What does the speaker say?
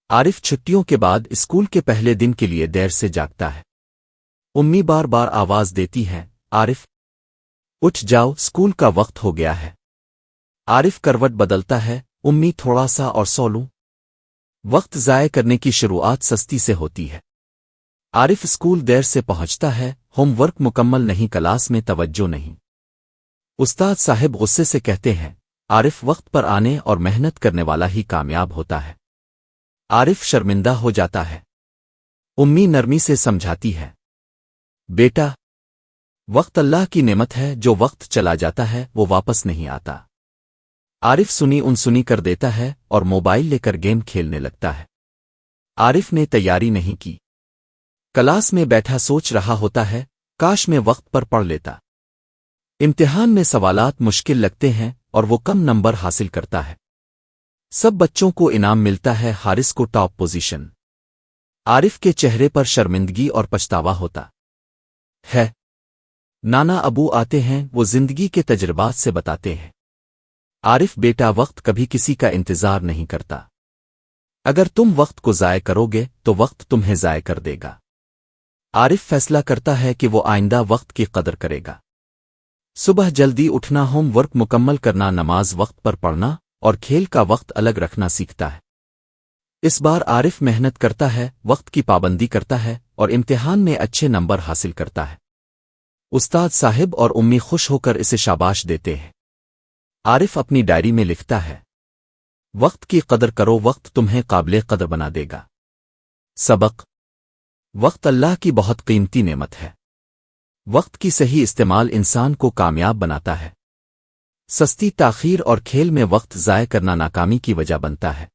عارف چھٹیوں کے بعد اسکول کے پہلے دن کے لیے دیر سے جاگتا ہے۔ امی بار بار آواز دیتی ہیں، عارف اٹھ جاؤ، اسکول کا وقت ہو گیا ہے۔ عارف کروٹ بدلتا ہے، امی تھوڑا سا اور سو لوں۔ وقت ضائع کرنے کی شروعات سستی سے ہوتی ہے۔ عارف اسکول دیر سے پہنچتا ہے، ہوم ورک مکمل نہیں، کلاس میں توجہ نہیں۔ استاد صاحب غصے سے کہتے ہیں، عارف وقت پر آنے اور محنت کرنے والا ہی کامیاب ہوتا ہے۔ عارف شرمندہ ہو جاتا ہے۔ امی نرمی سے سمجھاتی ہے، بیٹا وقت اللہ کی نعمت ہے، جو وقت چلا جاتا ہے وہ واپس نہیں آتا۔ عارف سنی کر دیتا ہے اور موبائل لے کر گیم کھیلنے لگتا ہے۔ عارف نے تیاری نہیں کی۔ کلاس میں بیٹھا سوچ رہا ہوتا ہے، کاش میں وقت پر پڑھ لیتا۔ امتحان میں سوالات مشکل لگتے ہیں اور وہ کم نمبر حاصل کرتا ہے۔ سب بچوں کو انعام ملتا ہے، حارث کو ٹاپ پوزیشن۔ عارف کے چہرے پر شرمندگی اور پچھتاوا ہوتا ہے۔ نانا ابو آتے ہیں، وہ زندگی کے تجربات سے بتاتے ہیں، عارف بیٹا وقت کبھی کسی کا انتظار نہیں کرتا۔ اگر تم وقت کو ضائع کرو گے تو وقت تمہیں ضائع کر دے گا۔ عارف فیصلہ کرتا ہے کہ وہ آئندہ وقت کی قدر کرے گا۔ صبح جلدی اٹھنا، ہوم ورک مکمل کرنا، نماز وقت پر پڑھنا اور کھیل کا وقت الگ رکھنا سیکھتا ہے۔ اس بار عارف محنت کرتا ہے، وقت کی پابندی کرتا ہے اور امتحان میں اچھے نمبر حاصل کرتا ہے۔ استاد صاحب اور امی خوش ہو کر اسے شاباش دیتے ہیں۔ عارف اپنی ڈائری میں لکھتا ہے، وقت کی قدر کرو، وقت تمہیں قابل قدر بنا دے گا۔ سبق: وقت اللہ کی بہت قیمتی نعمت ہے۔ وقت کی صحیح استعمال انسان کو کامیاب بناتا ہے۔ سستی تاخیر اور کھیل میں وقت ضائع کرنا ناکامی کی وجہ بنتا ہے۔